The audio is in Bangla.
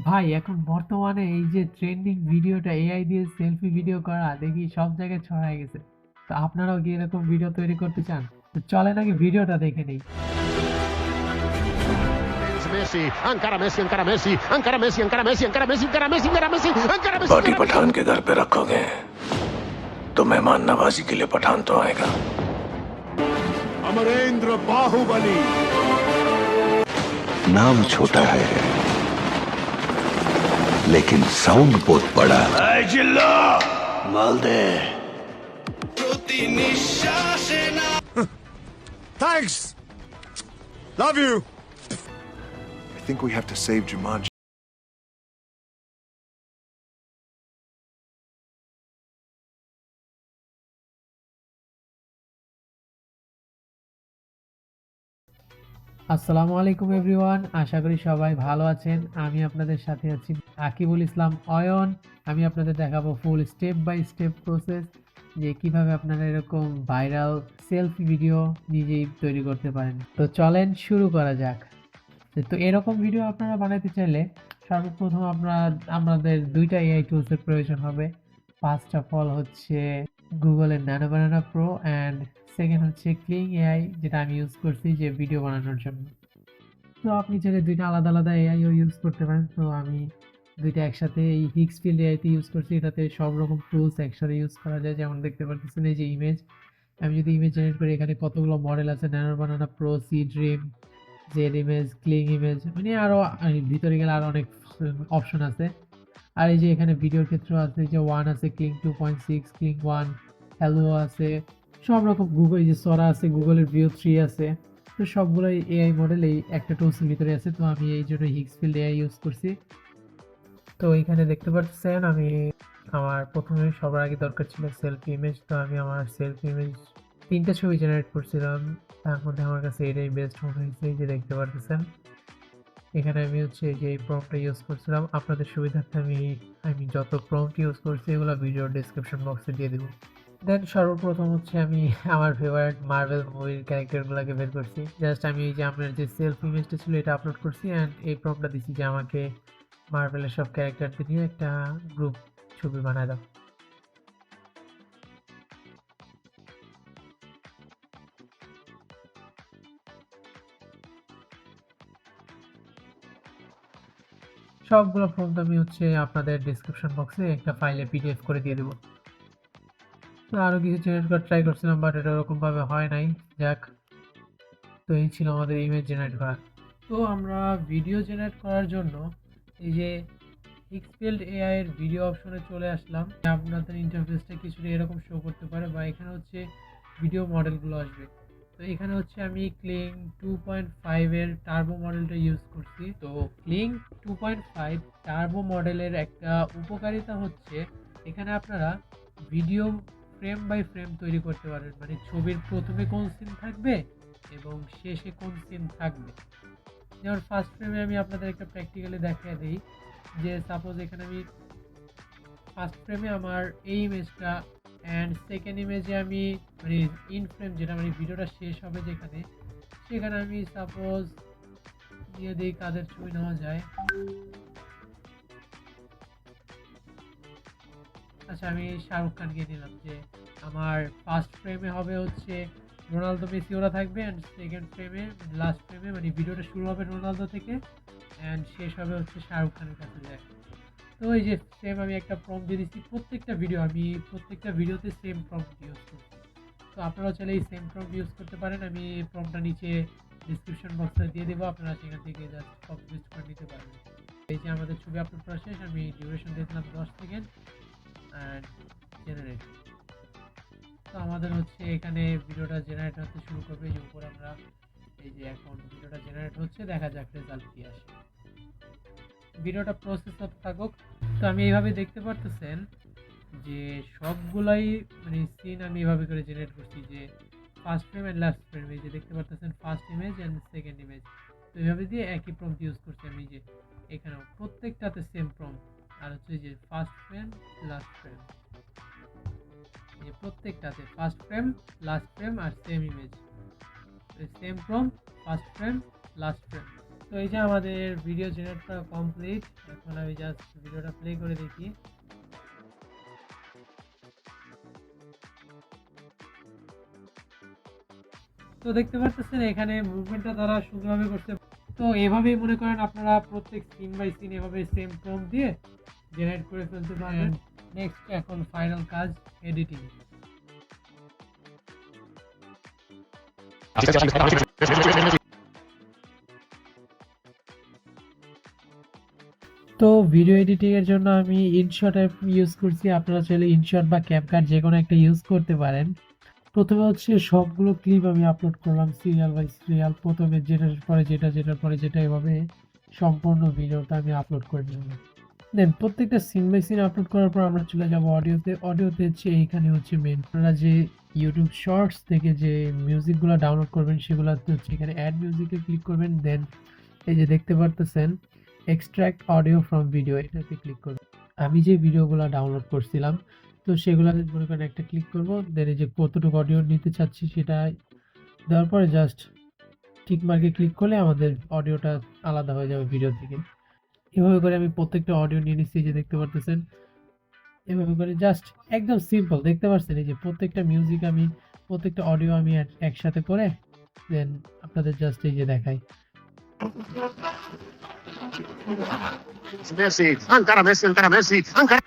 ভাই এখন বর্তমানে এই যে ট্রেন্ডিং ভিডিওটা এআই দিয়ে সেলফি ভিডিও করা দেখি সব জায়গায় ছড়ায় গেছে। তো আপনারাও কি এরকম ভিডিও তৈরি করতে চান? তো চলেন আগে ভিডিওটা দেখে নেই। Messi, encara Messi, encara Messi, encara Messi, encara Messi, encara Messi, encara Messi, encara Messi, encara Messi, party encara Messi. Pathan के घर पे रखोगे तो मेहमान नवाजी के लिए पठान तो आएगा। अमरेंद्र बाहुबली नाम छोटा है लेकिन साउंड बहुत बड़ा है। जिल्ला माल दे। Thanks. Love you. I think we have to save Jumanji. আসসালামু আলাইকুম এভরিওয়ান, আশা করি সবাই ভালো আছেন। আমি আপনাদের সাথে আছি আকিবুল ইসলাম অয়ন। আমি আপনাদের দেখাবো full step by step process যে কিভাবে আপনারা এরকম ভাইরাল সেলফি ভিডিও নিজেই তৈরি করতে পারেন। তো চলেন শুরু করা যাক। তো এরকম ভিডিও আপনারা বানাতে চাইলে সর্বপ্রথম আমাদের দুইটা এআই টুলসের প্রয়োজন হবে। ফার্স্ট অফ অল হচ্ছে গুগলের nano Banana pro and second হচ্ছে ক্লিং এআই, যেটা আমি ইউজ করছি যে ভিডিও বানানোর জন্য। তো আপনি চাইলে দুইটা আলাদা আলাদা এআইও ইউজ করতে পারেন। তো আমি দুইটা একসাথে এই হিক্সফিল্ড এআইতে ইউজ করছি। এটাতে সব রকম টুলস একসাথে ইউজ করা যায়। যেমন দেখতে পাচ্ছেন এই যে ইমেজ, আমি যদি ইমেজ জেনারেট করি এখানে কতগুলো মডেল আছে, Nano Banana Pro, Seedream, Z image, Kling image, মানে আরও ভিতরে গেলে আরও অনেক অপশন আছে। আর এই যে এখানে ভিডিওর ক্ষেত্রে আছে যে ওয়ান আছে, ক্লিং 2.6, ক্লিং ওয়ান, হ্যালো আছে, সব রকম গুগল, এই যে সরা আছে, গুগলের ভিউ 3 আছে। তো সবগুলোই এআই মডেল এই একটা টুলসের ভিতরে আছে। তো আমি এই জন্য হিক্সফিল্ড এআই ইউজ করছি। তো এখানে দেখতে পাচ্ছেন আমি আমার প্রথমে সবার আগে দরকার ছিল সেলফি ইমেজ। তো আমি আমার সেলফি ইমেজ 3টা ছবি জেনারেট করছিলাম, তার মধ্যে আমার কাছে এটাই বেস্ট মনে হয়েছে। এই যে দেখতে পাচ্ছেন এখানে আমি হচ্ছে যে প্রম্পটটা ইউজ করছিলাম। আপনাদের সুবিধার্থে আমি যত প্রম্পট ইউজ করছি এগুলো ভিডিওর ডেসক্রিপশন বক্সে দিয়ে দেবো। দেন সর্বপ্রথম হচ্ছে আমি আমার ফেভারিট মার্ভেল মুভির ক্যারেক্টারগুলোকে বের করছি। জাস্ট আমি এই যে আপনার যে সেলফ ইমেজটা ছিল এটা আপলোড করছি অ্যান্ড এই প্রম্পটটা দিচ্ছি যে আমাকে মার্ভেলের সব ক্যারেক্টারদের নিয়ে একটা গ্রুপ ছবি বানায় দাও। সবগুলো প্রম্পট আমি হচ্ছে আপনাদের ডেসক্রিপশন বক্সে একটা ফাইলে পিডিএফ করে দিয়ে দেবো। তো আরও কিছু জেনারেট করার ট্রাই করছিলাম, বাট এটা ওরকমভাবে হয় নাই। যাক, তো এই ছিল আমাদের ইমেজ জেনারেট করা। তো আমরা ভিডিও জেনারেট করার জন্য এই যে হিক্সফিল্ড এআই এর ভিডিও অপশনে চলে আসলাম। আপনাদের ইন্টারফেসটা কিছুটা এরকম শো করতে পারে, বা এখানে হচ্ছে ভিডিও মডেলগুলো আসবে। তো এখানে হচ্ছে আমি ক্লিং 2.5 এর টার্বো মডেলটা ইউজ করছি। তো ক্লিং 2.5 টার্বো মডেলের একটা উপকারিতা হচ্ছে এখানে আপনারা ভিডিও ফ্রেম বাই ফ্রেম তৈরি করতে পারেন, মানে ছবির প্রথমে কোন সিন থাকবে এবং শেষে কোন সিন থাকবে। যেমন ফার্স্ট ফ্রেমে আমি আপনাদের একটা প্র্যাকটিক্যালি দেখিয়ে দিই যে সাপোজ এখানে আমি ফার্স্ট ফ্রেমে আমার এই ইমেজটা অ্যান্ড সেকেন্ড ইমেজে আমি মানে ইন ফ্রেম, যেটা মানে ভিডিওটা শেষ হবে যেখানে, সেখানে আমি সাপোজ দিয়ে দিই কাদের ছবি নেওয়া যায়। আচ্ছা, আমি শাহরুখ খানকে নিলাম যে আমার ফার্স্ট ফ্রেমে হবে হচ্ছে রোনালদো মেসি ওরা থাকবে, অ্যান্ড সেকেন্ড ফ্রেমে লাস্ট ফ্রেমে মানে ভিডিওটা শুরু হবে রোনালদো থেকে অ্যান্ড শেষ হবে হচ্ছে শাহরুখ খানের কাছে যায়। তো এই যে সেম আমি একটা প্রম্পট দিয়ে দিচ্ছি। প্রত্যেকটা ভিডিওতে সেম প্রম্পট ইউজ করছি। তো আপনারাও চাইলে এই সেম প্রম্পট ইউজ করতে পারেন। আমি প্রম্পটটা নিচে ডিসক্রিপশন বক্সে দিয়ে দেবো, আপনারা সেখান থেকে জাস্ট কপি পেস্ট করে নিতে পারবেন। এই যে আমাদের ছবি আপলোড করা শেষ, আমি ডিউরেশন দিয়েছিলাম 10 সেকেন্ড অ্যান্ড জেনারেট। তো আমাদের হচ্ছে এখানে ভিডিওটা জেনারেট হতে শুরু করবে। যে উপরে আমরা এই যে এখন ভিডিওটা জেনারেট হচ্ছে, দেখা যাক রেজাল্ট কি আসে। ভিডিওটা প্রসেস হতে থাকুক। তো আমি এইভাবে দেখতে পারতেছেন যে সবগুলাই মানে সিন আমি এভাবে করে জেনারেট করছি যে first frame and last frame, এই যে দেখতে পারতেছেন first image and second image. তো এইভাবে দিয়ে একই প্রম্পট ইউজ করছি আমি, যে এখানেও প্রত্যেকটাতে সেম প্রম্পট। আর হচ্ছে যে ফার্স্ট ফ্রেম লাস্ট ফ্রেম, যে প্রত্যেকটাতে ফার্স্ট ফ্রেম লাস্ট ফ্রেম আর same image, same prompt first frame last frame. তো এই যে আমাদের ভিডিও জেনারেট করা কমপ্লিট। এখন আমি জাস্ট ভিডিওটা প্লে করে দেখি। তো দেখতে পাচ্ছেন এখানে মুভমেন্টটা তারা সুন্দরভাবে করছে। তো এভাবেই মনে করেন আপনারা প্রত্যেক সিন বাই সিন এভাবে সেম প্রম্পট দিয়ে জেনারেট করে ফেলতে পারবেন। নেক্সট এখন ফাইনাল কাজ এডিটিং। তো ভিডিও এডিটিং এর জন্য আমি ইনশট অ্যাপ ইউজ করছি। আপনারা চাইলে ইনশট বা ক্যাপকাট যে কোনো একটা ইউজ করতে পারেন। প্রথমে হচ্ছে সবগুলো ক্লিপ আমি আপলোড করলাম সিরিয়াল বাই সিরিয়াল। প্রথমে যেটার পরে যেটা, যেটার পরে যেটা, এভাবে সম্পূর্ণ ভিডিওটা আমি আপলোড করে নিলাম। দেন প্রত্যেকটা সিন বাই সিন আপলোড করার পর আমরা চলে যাব অডিওতে। অডিওতে হচ্ছে এইখানে হচ্ছে মেন, আপনারা যে ইউটিউব শর্টস থেকে যে মিউজিকগুলো ডাউনলোড করবেন সেগুলোতে হচ্ছে এখানে অ্যাড মিউজিকে ক্লিক করবেন। দেন এই যে দেখতে পারতেছেন এক্সট্রাক্ট অডিও ফ্রম ভিডিও, এটাতে ক্লিক করবেন। আমি যে ভিডিওগুলো ডাউনলোড করছিলাম তো সেগুলো মনে করেন একটা ক্লিক করব। দেন এই যে কতটুকু অডিও নিতে চাচ্ছি সেটা দেওয়ার পরে জাস্ট টিক মার্কে ক্লিক করলে আমাদের অডিওটা আলাদা হয়ে যাবে ভিডিও থেকে। এভাবে করে আমি প্রত্যেকটা অডিও নিয়ে নিচ্ছি, যে দেখতে পারতেছেন। এভাবে করে জাস্ট একদম সিম্পল, দেখতে পাচ্ছেন এই যে প্রত্যেকটা মিউজিক আমি, প্রত্যেকটা অডিও আমি একসাথে করে দেন আপনাদের জাস্ট এই যে দেখাই। Messi, encara Messi, encara Messi, encara